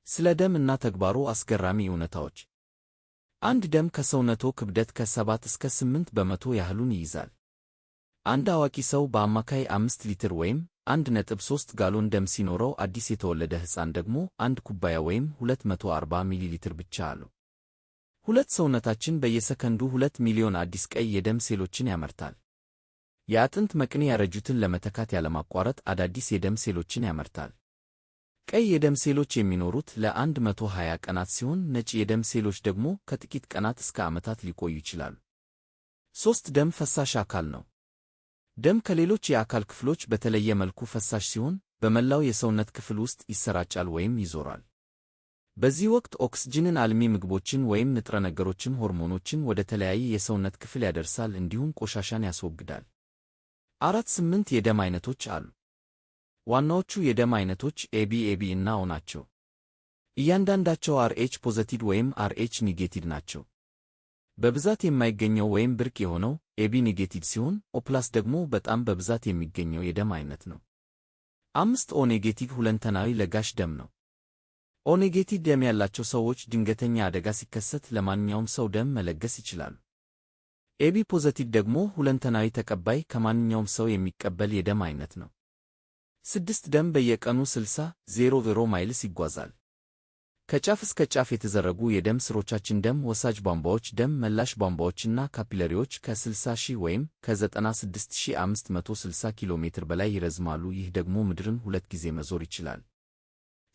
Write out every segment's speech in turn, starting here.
ስለ ደም እና ተግባሩ አስገራሚ እውነታዎች። አንድ ደም ከሰውነቶ ክብደት ከ7 እስከ 8 በመቶ ያህሉን ይይዛል። አንድ አዋቂ ሰው በአማካይ 5 ሊትር ወይም 1.3 ጋሎን ደም ሲኖረው፣ አዲስ የተወለደ ሕፃን ደግሞ 1 ኩባያ ወይም 240 ሚሊ ሊትር ብቻ አለው። ሰውነታችን በየሰከንዱ 2 ሚሊዮን አዲስ ቀይ የደም ሴሎችን ያመርታል። የአጥንት መቅኒ ያረጁትን ለመተካት ያለማቋረጥ አዳዲስ የደም ሴሎችን ያመርታል። ቀይ የደም ሴሎች የሚኖሩት ለ120 ቀናት ሲሆን ነጭ የደም ሴሎች ደግሞ ከጥቂት ቀናት እስከ ዓመታት ሊቆዩ ይችላሉ። 3 ደም ፈሳሽ አካል ነው። ደም ከሌሎች የአካል ክፍሎች በተለየ መልኩ ፈሳሽ ሲሆን በመላው የሰውነት ክፍል ውስጥ ይሰራጫል ወይም ይዞራል። በዚህ ወቅት ኦክስጅንን፣ አልሚ ምግቦችን ወይም ንጥረ ነገሮችን፣ ሆርሞኖችን ወደ ተለያየ የሰውነት ክፍል ያደርሳል፣ እንዲሁም ቆሻሻን ያስወግዳል። 8 የደም አይነቶች አሉ። ዋናዎቹ የደም አይነቶች ኤቢ እና ኦ ናቸው። እያንዳንዳቸው RH ፖዘቲቭ ወይም RH ኔጌቲቭ ናቸው። በብዛት የማይገኘው ወይም ብርቅ የሆነው ኤቢ ኔጌቲቭ ሲሆን ኦ+ ደግሞ በጣም በብዛት የሚገኘው የደም አይነት ነው። 5 ኦ ኔጌቲቭ ሁለንተናዊ ለጋሽ ደም ነው። ኦ ኔጌቲቭ ደም ያላቸው ሰዎች ድንገተኛ አደጋ ሲከሰት ለማንኛውም ሰው ደም መለገስ ይችላሉ። ኤቢ ፖዘቲቭ ደግሞ ሁለንተናዊ ተቀባይ፣ ከማንኛውም ሰው የሚቀበል የደም አይነት ነው። 6 ደም በየቀኑ 60,000 ማይልስ ይጓዛል። ከጫፍ እስከ ጫፍ የተዘረጉ የደም ስሮቻችን፣ ደም ወሳጅ ቧንቧዎች፣ ደም መላሽ ቧንቧዎችና ካፒለሪዎች ከ60,000 ወይም ከ96,560 ኪሎ ሜትር በላይ ይረዝማሉ። ይህ ደግሞ ምድርን 2 ጊዜ መዞር ይችላል።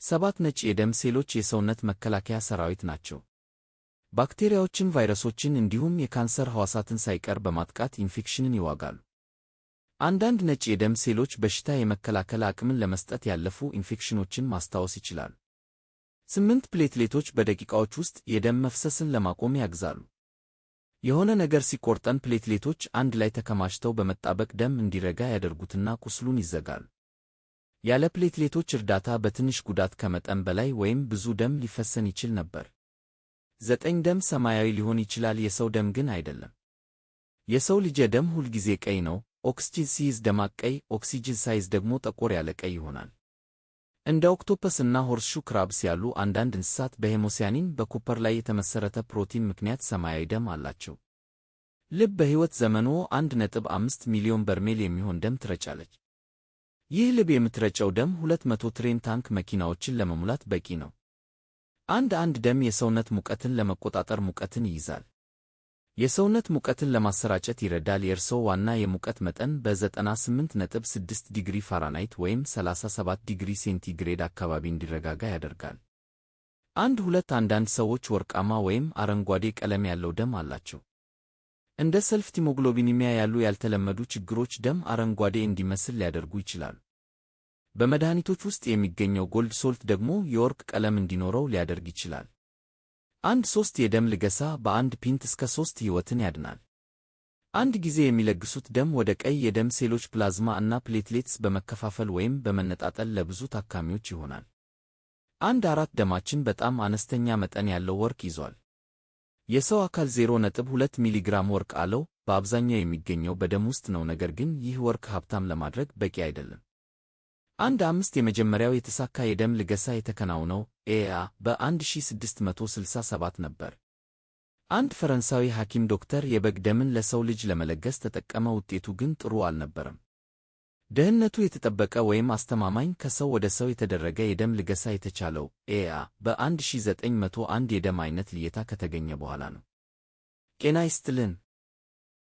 7 ነጭ የደም ሴሎች የሰውነት መከላከያ ሰራዊት ናቸው። ባክቴሪያዎችን፣ ቫይረሶችን እንዲሁም የካንሰር ሕዋሳትን ሳይቀር በማጥቃት ኢንፌክሽንን ይዋጋሉ። አንዳንድ ነጭ የደም ሴሎች በሽታ የመከላከል አቅምን ለመስጠት ያለፉ ኢንፌክሽኖችን ማስታወስ ይችላሉ። 8 ፕሌትሌቶች በደቂቃዎች ውስጥ የደም መፍሰስን ለማቆም ያግዛሉ። የሆነ ነገር ሲቆርጠን ፕሌትሌቶች አንድ ላይ ተከማችተው በመጣበቅ ደም እንዲረጋ ያደርጉትና ቁስሉን ይዘጋሉ። ያለ ፕሌትሌቶች እርዳታ በትንሽ ጉዳት ከመጠን በላይ ወይም ብዙ ደም ሊፈሰን ይችል ነበር። 9 ደም ሰማያዊ ሊሆን ይችላል፣ የሰው ደም ግን አይደለም። የሰው ልጅ ደም ሁልጊዜ ቀይ ነው። ኦክስጂን ሲይዝ ደማቅ ቀይ፣ ኦክሲጅን ሳይዝ ደግሞ ጠቆር ያለ ቀይ ይሆናል። እንደ ኦክቶፐስ እና ሆርስሹ ክራብስ ያሉ አንዳንድ እንስሳት በሄሞሲያኒን በኮፐር ላይ የተመሠረተ ፕሮቲን ምክንያት ሰማያዊ ደም አላቸው። ልብ በሕይወት ዘመንዎ 1.5 ሚሊዮን በርሜል የሚሆን ደም ትረጫለች። ይህ ልብ የምትረጨው ደም 200 ትሬን ታንክ መኪናዎችን ለመሙላት በቂ ነው። አንድ ደም የሰውነት ሙቀትን ለመቆጣጠር ሙቀትን ይይዛል። የሰውነት ሙቀትን ለማሰራጨት ይረዳል። የእርስዎ ዋና የሙቀት መጠን በ98.6 ዲግሪ ፋራናይት ወይም 37 ዲግሪ ሴንቲግሬድ አካባቢ እንዲረጋጋ ያደርጋል። አንዳንድ ሰዎች ወርቃማ ወይም አረንጓዴ ቀለም ያለው ደም አላቸው። እንደ ሰልፍ ቲሞግሎቢኒሚያ ያሉ ያልተለመዱ ችግሮች ደም አረንጓዴ እንዲመስል ሊያደርጉ ይችላሉ። በመድኃኒቶች ውስጥ የሚገኘው ጎልድ ሶልት ደግሞ የወርቅ ቀለም እንዲኖረው ሊያደርግ ይችላል። 3 የደም ልገሳ በአንድ ፒንት እስከ 3 ሕይወትን ያድናል። አንድ ጊዜ የሚለግሱት ደም ወደ ቀይ የደም ሴሎች፣ ፕላዝማ እና ፕሌትሌትስ በመከፋፈል ወይም በመነጣጠል ለብዙ ታካሚዎች ይሆናል። 4 ደማችን በጣም አነስተኛ መጠን ያለው ወርቅ ይዟል። የሰው አካል 0.2 ሚሊግራም ወርቅ አለው። በአብዛኛው የሚገኘው በደም ውስጥ ነው፣ ነገር ግን ይህ ወርቅ ሀብታም ለማድረግ በቂ አይደለም። 5 የመጀመሪያው የተሳካ የደም ልገሳ የተከናወነው በ1667 ነበር። አንድ ፈረንሳዊ ሐኪም ዶክተር የበግ ደምን ለሰው ልጅ ለመለገስ ተጠቀመ። ውጤቱ ግን ጥሩ አልነበረም። ደህንነቱ የተጠበቀ ወይም አስተማማኝ ከሰው ወደ ሰው የተደረገ የደም ልገሳ የተቻለው በ1901 የደም አይነት ልየታ ከተገኘ በኋላ ነው። ጤና ይስጥልን።